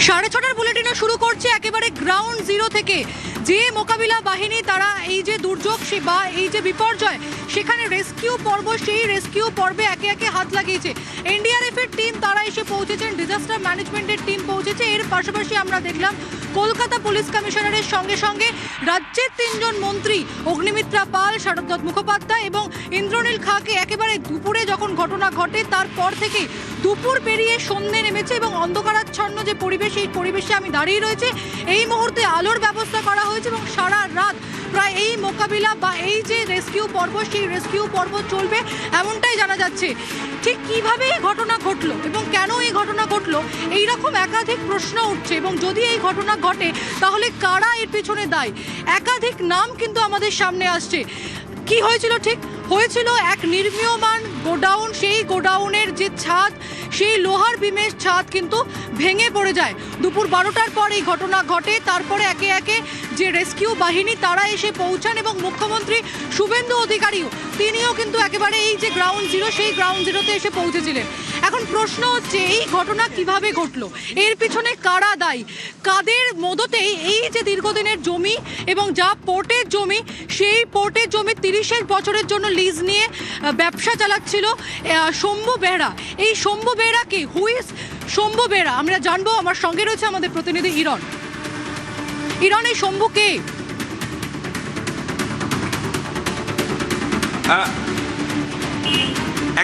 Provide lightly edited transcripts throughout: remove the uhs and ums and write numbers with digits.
6:30 বুলেটিনে শুরু করছে একেবারে গ্রাউন্ড জিরো থেকে। যে মোকাবিলা বাহিনী তারা এই যে দুর্যোগ বা এই যে বিপর্যয় সেখানে রেস্কিউ পর্ব, সেই রেস্কিউ পর্বে একে একে হাত লাগিয়েছে। এনডিআরএফ এর টিম তারা এসে পৌঁছেছেন, ডিজাস্টার ম্যানেজমেন্টের টিম পৌঁছেছে। এর পাশাপাশি আমরা দেখলাম কলকাতা পুলিশ কমিশনারের সঙ্গে সঙ্গে রাজ্যের 3 জন মন্ত্রী অগ্নিমিত্রা পাল, শারদ মুখোপাধ্যায় এবং ইন্দ্রনীল খাকে একেবারে দুপুরে যখন ঘটনা ঘটে তারপর থেকে দুপুর পেরিয়ে সন্ধ্যে নেমেছে এবং অন্ধকারাচ্ছন্ন যে পরিবেশ, এই পরিবেশে আমি দাঁড়িয়ে রয়েছে। এই মুহূর্তে আলোর ব্যবস্থা করা হয়েছে এবং সারা রাত প্রায় এই মোকাবিলা বা এই যে রেস্কিউ পর্ব, সেই রেস্কিউ পর্ব চলবে এমনটাই জানা যাচ্ছে। ঠিক কিভাবে এই ঘটনা ঘটলো এবং কেন এই ঘটনা ঘটলো, এইরকম একাধিক প্রশ্ন উঠছে এবং যদি এই ঘটনা ঘটে তাহলে কারা এর পেছনে দায়ী, একাধিক নাম কিন্তু আমাদের সামনে আসছে। কি হয়েছিল? ঠিক হয়েছিল এক নির্মীয়মান গোডাউন, সেই গোডাউনের যে ছাদ, সেই লোহার বিমের ছাদ কিন্তু ভেঙে পড়ে যায়। দুপুর 12টার পর এই ঘটনা ঘটে। তারপরে একে একে যে রেস্কিউ বাহিনী তারা এসে পৌঁছান এবং মুখ্যমন্ত্রী শুভেন্দু অধিকারীও তিনিও কিন্তু একেবারে এই যে গ্রাউন্ড জিরো, সেই গ্রাউন্ড জিরোতে এসে পৌঁছেছিলেন। এখন প্রশ্ন হচ্ছে এই ঘটনা কিভাবে ঘটলো, এর পিছনে কারা দায়ী, কাদের মদতেই এই যে দীর্ঘদিনের জমি এবং যা পোর্টের জমি, সেই পোর্টের জমি 30 বছরের জন্য লিজ নিয়ে ব্যবসা চালাচ্ছিল শম্ভু বেহরা। এই শম্ভু বেহরাকে, হুইস শম্ভু বেহরা, আমরা জানবো। আমার সঙ্গে রয়েছে আমাদের প্রতিনিধি ইরন। ইরন, এই শম্ভু কে?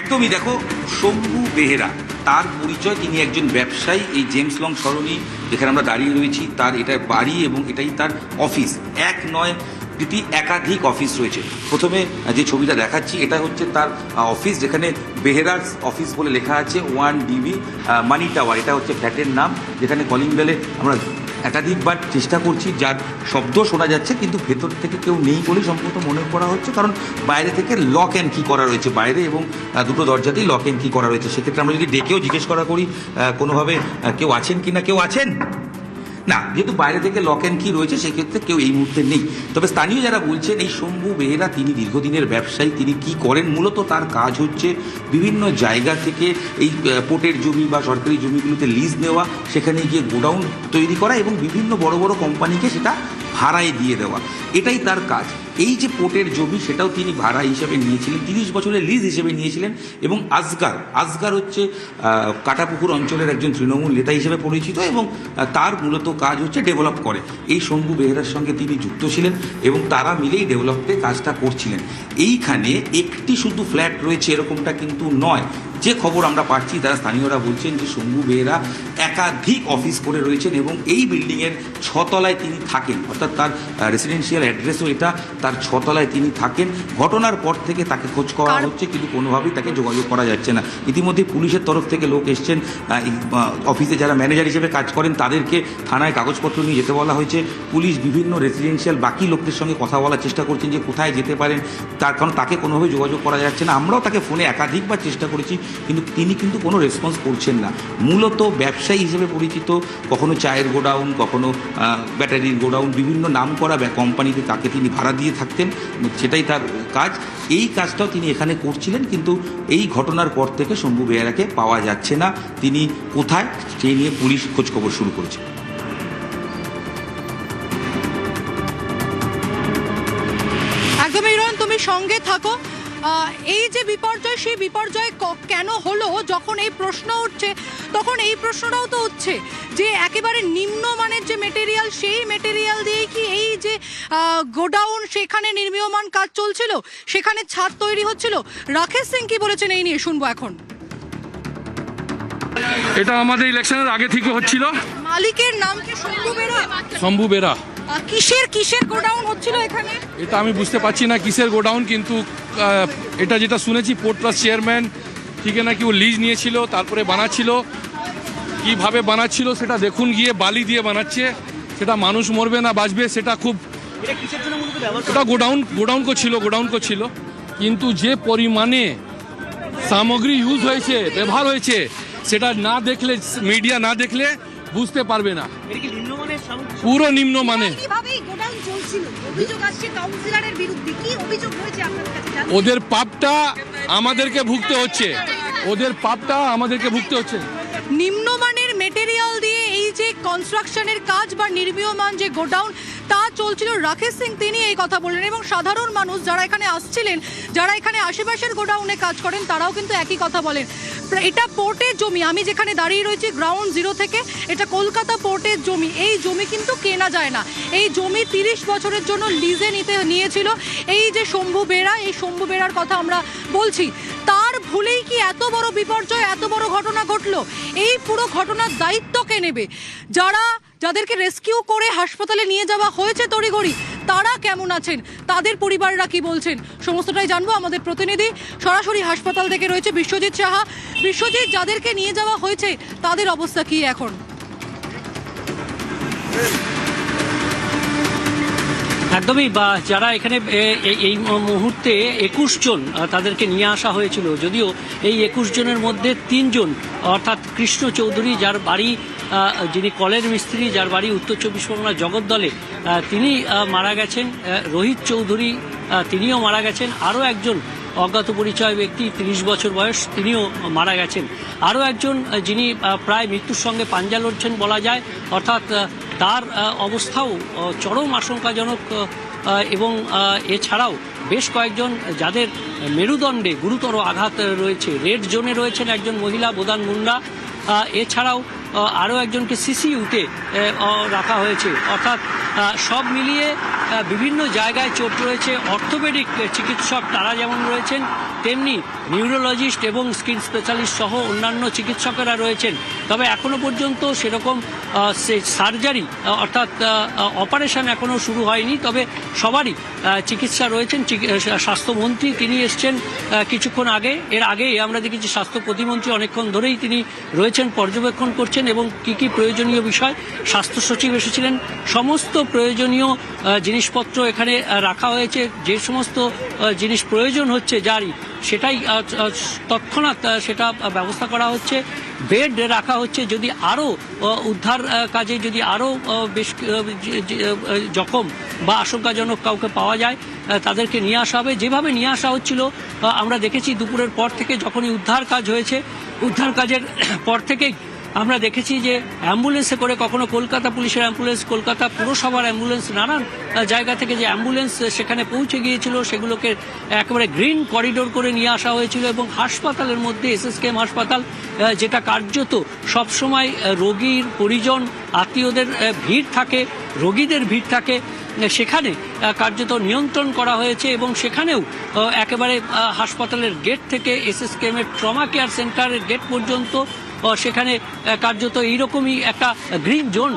একদমই, দেখো, শম্ভু বেহেরা, তার পরিচয় তিনি একজন ব্যবসায়ী। এই জেমস লং সরণি যেখানে আমরা দাঁড়িয়ে রয়েছি, তার এটার বাড়ি এবং এটাই তার অফিস। এক নয়, একাধিক অফিস রয়েছে। প্রথমে যে ছবিটা দেখাচ্ছি এটা হচ্ছে তার অফিস, যেখানে বেহেরার অফিস বলে লেখা আছে 1DB মানি টাওয়ার। এটা হচ্ছে ফ্ল্যাটের নাম, যেখানে কলিং বেলে আমরা একাধিকবার চেষ্টা করছি, যার শব্দ শোনা যাচ্ছে কিন্তু ভেতর থেকে কেউ নেই বলেই সম্ভবত মনে করা হচ্ছে, কারণ বাইরে থেকে লক অ্যান্ড কি করা রয়েছে বাইরে এবং দুটো দরজাতেই লক অ্যান্ড কি করা রয়েছে। সেক্ষেত্রে আমরা যদি ডেকেও জিজ্ঞেস করি কোনোভাবে কেউ আছেন কি না, কেউ আছেন না, যেহেতু বাইরে থেকে লক অ্যান্ড কি রয়েছে সেক্ষেত্রে কেউ এই মুহূর্তে নেই। তবে স্থানীয় যারা বলছেন এই শম্ভু বেহেরা তিনি দীর্ঘদিনের ব্যবসায়ী। তিনি কি করেন? মূলত তার কাজ হচ্ছে বিভিন্ন জায়গা থেকে এই পোর্টের জমি বা সরকারি জমিগুলোতে লিজ নেওয়া, সেখানে গিয়ে গোডাউন তৈরি করা এবং বিভিন্ন বড় বড় কোম্পানিকে সেটা ভাড়ায় দিয়ে দেওয়া, এটাই তার কাজ। এই যে পোর্টের জমি সেটাও তিনি ভাড়া হিসেবে নিয়েছিলেন, 30 বছরের লিজ হিসেবে নিয়েছিলেন। এবং আসগার হচ্ছে কাটাপুকুর অঞ্চলের একজন তৃণমূল নেতা হিসেবে পরিচিত এবং তার মূলত কাজ হচ্ছে ডেভেলপ করে। এই শম্ভু বেহেরার সঙ্গে তিনি যুক্ত ছিলেন এবং তারা মিলেই ডেভেলপে কাজটা করছিলেন। এইখানে একটি শুধু ফ্ল্যাট রয়েছে এরকমটা কিন্তু নয়। যে খবর আমরা পাচ্ছি তারা স্থানীয়রা বলছেন যে শম্ভু বেহেরা একাধিক অফিস করে রয়েছেন এবং এই বিল্ডিংয়ের 6 তলায় তিনি থাকেন, অর্থাৎ তার রেসিডেন্সিয়াল অ্যাড্রেসও এটা, তার 6 তলায় তিনি থাকেন। ঘটনার পর থেকে তাকে খোঁজ করা হচ্ছে কিন্তু কোনোভাবেই তাকে যোগাযোগ করা যাচ্ছে না। ইতিমধ্যে পুলিশের তরফ থেকে লোক এসছেন, অফিসে যারা ম্যানেজার হিসেবে কাজ করেন তাদেরকে থানায় কাগজপত্র নিয়ে যেতে বলা হয়েছে। পুলিশ বিভিন্ন রেসিডেন্সিয়াল বাকি লোকদের সঙ্গে কথা বলার চেষ্টা করছেন যে কোথায় যেতে পারেন, তার কারণ তাকে কোনোভাবে যোগাযোগ করা যাচ্ছে না। আমরাও তাকে ফোনে একাধিকবার চেষ্টা করেছি কিন্তু তিনি কিন্তু কোনো রেসপন্স করছেন না। মূলত ব্যবসায়ী হিসেবে পরিচিত, কখনো চায়ের গোডাউন, কখনো ব্যাটারির গোডাউন, বিভিন্ন নাম করা কোম্পানিতে তাকে তিনি ভাড়া দিয়ে থাকতেন, সেটাই তার কাজ। এই কাজটাও তিনি এখানে করছিলেন কিন্তু এই ঘটনার পর থেকে শম্ভু বেহেরাকে পাওয়া যাচ্ছে না। তিনি কোথায় সেই নিয়ে পুলিশ খোঁজখবর শুরু করেছে। একদম ইরন, তুমি সঙ্গে থাকো। এই যে বিপর্যয়, সেই বিপর্যয় কেন হলো, যখন এই প্রশ্ন উঠছে তখন এই প্রশ্নটাও তো উঠছে যে একেবারে নিম্নমানের যে মেটেরিয়াল, সেই মেটেরিয়াল দিয়েই কি এই যে গোডাউন সেখানে নির্মীয়মান কাজ চলছিল, সেখানে ছাদ তৈরি হচ্ছিল। রাকেশ সিং কি বলেছেন এই নিয়ে শুনবো এখন। এটা আমাদের ইলেকশনের আগে থেকে হচ্ছিল। মালিকের নাম কি শম্ভু বেহরা? শম্ভু বেহরা। কিসের গোডাউন হচ্ছিল এখানে? এটা আমি বুঝতে পারছি না কিসের গোডাউন, কিন্তু এটা যেটা শুনেছি পোর্ট ট্রাস্ট চেয়ারম্যান ঠিক নাকি ও লিজ নিয়েছিল, তারপরে বানাচ্ছিল। কিভাবে বানাচ্ছিল সেটা দেখুন গিয়ে, বালি দিয়ে বানাচ্ছে। সেটা মানুষ মরবে না বাঁচবে সেটা খুব, এটা গোডাউন করছিল। কিন্তু যে পরিমাণে সামগ্রী ইউজ হয়েছে, ব্যবহার হয়েছে, সেটা না দেখলে, মিডিয়া না দেখলে বুঝতে পারবে না। পুরো নিম্নমানে ওদের পাপটা আমাদেরকে ভুগতে হচ্ছে। নিম্নমানের মেটেরিয়াল দিয়ে এই যে কনস্ট্রাকশনের কাজ বা নির্মীয়মান যে গোডাউন তা চলছিল, রাকেশ সিং তিনি এই কথা বললেন। এবং সাধারণ মানুষ যারা এখানে আসছিলেন, যারা এখানে আশেপাশের গোডাউনে কাজ করেন, তারাও কিন্তু একই কথা বলেন। এটা পোর্টের জমি, আমি যেখানে দাঁড়িয়ে রয়েছি গ্রাউন্ড জিরো থেকে, এটা কলকাতা পোর্টের জমি। এই জমি কিন্তু কেনা যায় না, এই জমি 30 বছরের জন্য লিজে নিয়েছিল এই যে শম্ভু বেরা, এই শম্ভু বেরার কথা আমরা বলছি। তার ভুলেই কি এত বড় বিপর্যয়, এত বড় ঘটনা ঘটলো? এই পুরো ঘটনার দায়িত্ব কে নেবে? যাদেরকে রেস্কিউ করে হাসপাতালে নিয়ে যাওয়া হয়েছে তড়িঘড়ি, তারা কেমন আছেন, তাদের পরিবাররা কি বলছেন, সমস্তটাই জানবো। আমাদের প্রতিনিধি সরাসরি হাসপাতাল থেকে রয়েছে বিশ্বজিৎ সাহা। বিশ্বজিৎ, যাদেরকে নিয়ে যাওয়া হয়েছে তাদের অবস্থা কি এখন? একদমই, বা যারা এখানে এই মুহূর্তে 21 জন তাদেরকে নিয়ে আসা হয়েছিল, যদিও এই 21 জনের মধ্যে 3 জন অর্থাৎ কৃষ্ণ চৌধুরী, যার বাড়ি, যিনি কলের মিস্ত্রি, যার বাড়ি উত্তর 24 পরগনা জগদ্দলে, তিনি মারা গেছেন। রোহিত চৌধুরী তিনিও মারা গেছেন। আরও একজন অজ্ঞাত পরিচয় ব্যক্তি, 30 বছর বয়স, তিনিও মারা গেছেন। আরও একজন যিনি প্রায় মৃত্যুর সঙ্গে পাঞ্জা লড়ছেন বলা যায়, অর্থাৎ তার অবস্থাও চরম আশঙ্কাজনক। এবং এছাড়াও বেশ কয়েকজন যাদের মেরুদণ্ডে গুরুতর আঘাত রয়েছে। রেড জোনে রয়েছেন একজন মহিলা, বোদান মুন্ডা। এছাড়াও আরও একজনকে সিসিইউতে রাখা হয়েছে। অর্থাৎ সব মিলিয়ে বিভিন্ন জায়গায় চোট রয়েছে। অর্থোপেডিক চিকিৎসক তারা যেমন রয়েছেন, তেমনি নিউরোলজিস্ট এবং স্কিন স্পেশালিস্ট সহ অন্যান্য চিকিৎসকেরা রয়েছেন। তবে এখনো পর্যন্ত সেরকম সার্জারি অর্থাৎ অপারেশন এখনো শুরু হয়নি। তবে সবারই চিকিৎসা রয়েছেন। স্বাস্থ্যমন্ত্রী তিনি এসছেন কিছুক্ষণ আগে। এর আগেই আমরা দেখেছি স্বাস্থ্য প্রতিমন্ত্রী অনেকক্ষণ ধরেই তিনি রয়েছেন, পর্যবেক্ষণ করছেন এবং কি কি প্রয়োজনীয় বিষয়। স্বাস্থ্য সচিব এসেছিলেন। সমস্ত প্রয়োজনীয় জিনিসপত্র এখানে রাখা হয়েছে। যে সমস্ত জিনিস প্রয়োজন হচ্ছে যারই, সেটাই তৎক্ষণাৎ সেটা ব্যবস্থা করা হচ্ছে। বেড রাখা হচ্ছে, যদি আরও উদ্ধার কাজে যদি আরও বেশ জখম বা আশঙ্কাজনক কাউকে পাওয়া যায় তাদেরকে নিয়ে আসা হবে। যেভাবে নিয়ে আসা হচ্ছিল আমরা দেখেছি দুপুরের পর থেকে, যখনই উদ্ধার কাজ হয়েছে, উদ্ধার কাজের পর থেকেই আমরা দেখেছি যে অ্যাম্বুলেন্সে করে, কখনো কলকাতা পুলিশের অ্যাম্বুলেন্স, কলকাতা পুরসভার অ্যাম্বুলেন্স, নানান জায়গা থেকে যে অ্যাম্বুলেন্স সেখানে পৌঁছে গিয়েছিল, সেগুলোকে একেবারে গ্রিন করিডোর করে নিয়ে আসা হয়েছিল। এবং হাসপাতালের মধ্যে এসএসকেএম হাসপাতাল, যেটা কার্যত সবসময় রোগীর পরিজন আত্মীয়দের ভিড় থাকে, রোগীদের ভিড় থাকে, সেখানে কার্যত নিয়ন্ত্রণ করা হয়েছে। এবং সেখানেও একেবারে হাসপাতালের গেট থেকে এসএসকেএম এর ট্রমা কেয়ার সেন্টারের গেট পর্যন্ত সেখানে কার্যত এইরকমই একটা গ্রিন জোন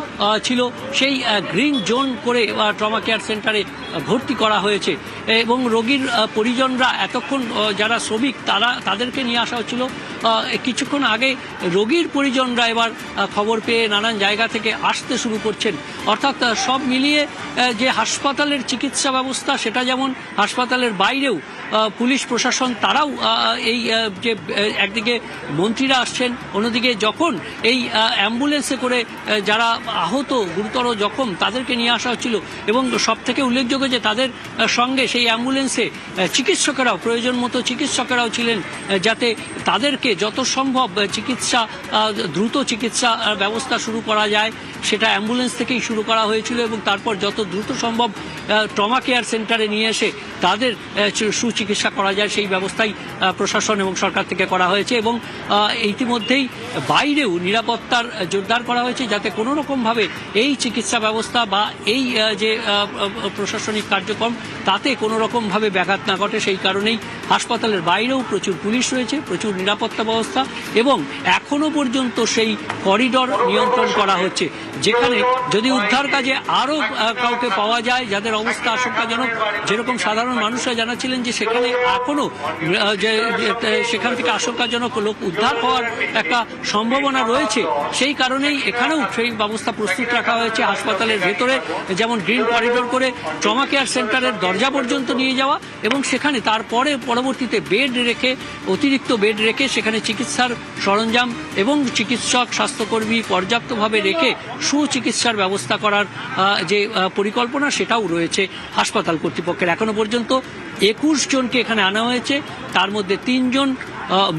ছিল। সেই গ্রিন জোন করে ট্রমা কেয়ার সেন্টারে ভর্তি করা হয়েছে। এবং রোগীর পরিজনরা এতক্ষণ, যারা শ্রমিক তাদেরকে নিয়ে আসা হচ্ছিল। কিছুক্ষণ আগে রোগীর পরিজনরা এবার খবর পেয়ে নানান জায়গা থেকে আসতে শুরু করছেন। অর্থাৎ সব মিলিয়ে যে হাসপাতালের চিকিৎসা ব্যবস্থা, সেটা যেমন হাসপাতালের বাইরেও পুলিশ প্রশাসন তারাও এই যে একদিকে মন্ত্রীরা আসছেন, অন্যদিকে যখন এই অ্যাম্বুলেন্সে করে যারা আহত, গুরুতর জখম, তাদেরকে নিয়ে আসা হচ্ছিল। এবং সব থেকে উল্লেখযোগ্য যে তাদের সঙ্গে সেই অ্যাম্বুলেন্সে চিকিৎসকেরাও, প্রয়োজন মতো চিকিৎসকেরাও ছিলেন, যাতে তাদেরকে যত সম্ভব চিকিৎসা, দ্রুত চিকিৎসা ব্যবস্থা শুরু করা যায়, সেটা অ্যাম্বুলেন্স থেকেই শুরু করা হয়েছিল। এবং তারপর যত দ্রুত সম্ভব ট্রমা কেয়ার সেন্টারে নিয়ে এসে তাদের সুচিকিৎসা করা যায়, সেই ব্যবস্থাই প্রশাসন এবং সরকার থেকে করা হয়েছে। এবং ইতিমধ্যেই বাইরেও নিরাপত্তার জোরদার করা হয়েছে, যাতে কোনো রকমভাবে এই চিকিৎসা ব্যবস্থা বা এই যে প্রশাসনিক কার্যক্রম, তাতে কোনো রকমভাবে ব্যাঘাত না ঘটে। সেই কারণেই হাসপাতালের বাইরেও প্রচুর পুলিশ রয়েছে, প্রচুর নিরাপত্তা ব্যবস্থা, এবং এখনো পর্যন্ত সেই করিডর নিয়ন্ত্রণ করা হচ্ছে, যেখানে যদি উদ্ধার কাজে আরও কাউকে পাওয়া যায় যাদের অবস্থা আশঙ্কাজনক, যেরকম সাধারণ মানুষরা জানাচ্ছিলেন যে সেখানে এখনো সেখান থেকে আশঙ্কাজনক লোক উদ্ধার হওয়ার একটা সম্ভাবনা রয়েছে। সেই কারণেই এখানেও সেই ব্যবস্থা প্রস্তুত রাখা হয়েছে হাসপাতালের ভেতরে, যেমন গ্রিন করিডোর করে ট্রমা কেয়ার সেন্টারের দরজা পর্যন্ত নিয়ে যাওয়া, এবং সেখানে তারপরে পরবর্তীতে বেড রেখে, অতিরিক্ত বেড রেখে সেখানে চিকিৎসার সরঞ্জাম এবং চিকিৎসক, স্বাস্থ্যকর্মী পর্যাপ্তভাবে রেখে সুচিকিৎসার ব্যবস্থা করার যে পরিকল্পনা, সেটাও রয়েছে হাসপাতাল কর্তৃপক্ষের। এখনো পর্যন্ত 21 জনকে এখানে আনা হয়েছে, তার মধ্যে 3 জন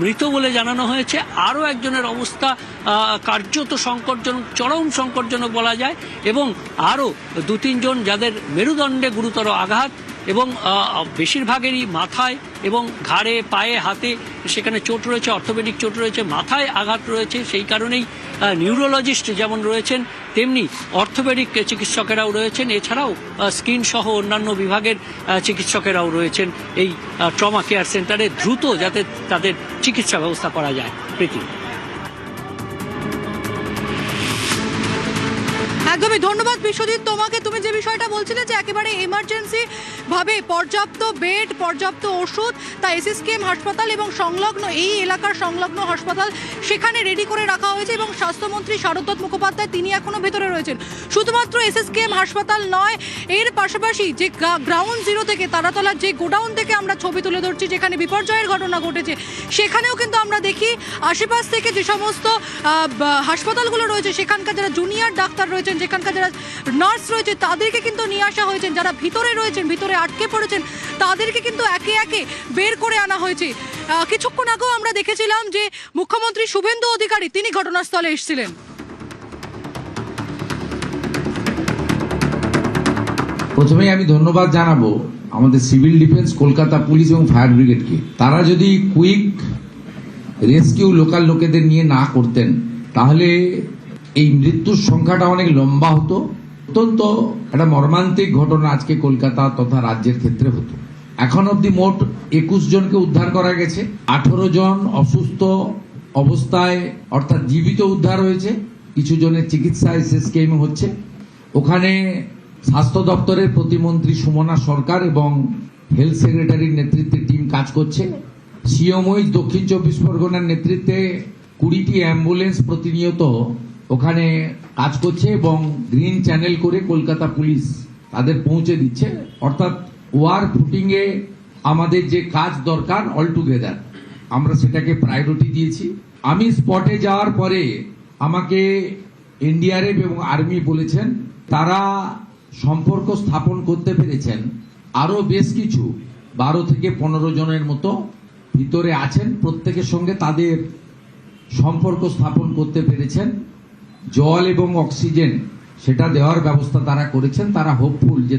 মৃত বলে জানানো হয়েছে। আরও একজনের অবস্থা কার্যত সংকটজনক, চরম সংকটজনক বলা যায়, এবং আরও 2-3 জন যাদের মেরুদণ্ডে গুরুতর আঘাত এবং বেশিরভাগেরই মাথায় এবং ঘাড়ে, পায়ে, হাতে সেখানে চোট রয়েছে, অর্থোপেডিক চোট রয়েছে, মাথায় আঘাত রয়েছে। সেই কারণেই নিউরোলজিস্ট যেমন রয়েছেন তেমনি অর্থোপেডিক চিকিৎসকেরাও রয়েছেন, এছাড়াও স্কিন সহ অন্যান্য বিভাগের চিকিৎসকেরাও রয়েছেন এই ট্রমা কেয়ার সেন্টারে, দ্রুত যাতে তাদের চিকিৎসা ব্যবস্থা করা যায়। প্রীতি। একদমই ধন্যবাদ বিশ্বজিৎ তোমাকে। তুমি যে বিষয়টা বলছিলে যে একেবারে এমার্জেন্সি ভাবে পর্যাপ্ত বেড, পর্যাপ্ত ওষুধ তা এসএসকেএম হাসপাতাল এবং সংলগ্ন এই এলাকার সংলগ্ন হাসপাতাল সেখানে রেডি করে রাখা হয়েছে, এবং স্বাস্থ্যমন্ত্রী শারদত্ত মুখোপাধ্যায় তিনি এখনো ভেতরে রয়েছেন। শুধুমাত্র এসএসকেএম হাসপাতাল নয়, এর পাশাপাশি যে গ্রাউন্ড জিরো থেকে তারাতলার যে গোডাউন থেকে আমরা ছবি তুলে ধরছি যেখানে বিপর্যয়ের ঘটনা ঘটেছে, সেখানেও কিন্তু আমরা দেখি আশেপাশ থেকে যে সমস্ত হাসপাতালগুলো রয়েছে সেখানকার যারা জুনিয়র ডাক্তার রয়েছেন, যেখানকার যারা নার্স রয়েছে তাদেরকে কিন্তু নিয়ে আসা হয়েছে, যারা ভিতরে রয়েছেন, ভিতরে আটকে পড়েছেন তাদেরকে কিন্তু একে একে বের করে আনা হয়েছে। কিছুক্ষণ আগেও আমরা দেখেছিলাম যে মুখ্যমন্ত্রী শুভেন্দু অধিকারী তিনি ঘটনাস্থলে এসেছিলেন। প্রথমেই আমি ধন্যবাদ জানাবো আমাদের সিভিল ডিফেন্স, কলকাতা পুলিশ এবং ফায়ার ব্রিগেডকে। তারা যদি কুইক রেস্কিউ লোকাল লোকেদের নিয়ে না করতেন তাহলে এই মৃত্যুর সংখ্যাটা অনেক লম্বা হতো। অত্যন্ত একটা মর্মান্তিক ঘটনা আজকে কলকাতা তথা রাজ্যের ক্ষেত্রে হতো। এখন অবধি মোট 21 জনকে উদ্ধার করা গেছে, 18 জন অসুস্থ অবস্থায় অর্থাৎ জীবিত উদ্ধার হয়েছে, কিছু জনের চিকিৎসা এসএসকেএম হচ্ছে। ওখানে স্বাস্থ্য দপ্তরের প্রতিমন্ত্রী সুমনা সরকার এবং হেলথ সেক্রেটারির নেতৃত্বে টিম কাজ করছে। সিএমওইচ দক্ষিণ 24 পরগনার নেতৃত্বে 20টি অ্যাম্বুলেন্স প্রতিনিয়ত ওখানে কাজ করছে এবং গ্রিন চ্যানেল করে কলকাতা পুলিশ তাদের পৌঁছে দিচ্ছে। অর্থাৎ ওয়ার ফুটিং এ আমাদের যে কাজ দরকার অল টুগেদার আমরা সেটাকে প্রায়োরিটি দিয়েছি। আমি স্পটে যাওয়ার পরে আমাকে এনডিআরএফ এবং আর্মি বলেছেন তারা সম্পর্ক স্থাপন করতে পেরেছেন। আরো বেশ কিছু 12 থেকে 15 জনের মতো ভিতরে আছেন, প্রত্যেকের সঙ্গে তাদের সম্পর্ক স্থাপন করতে পেরেছেন। জল এবং অক্সিজেন সেটা দেওয়ার ব্যবস্থা তারা করেছেন। তারা হোপফুল যে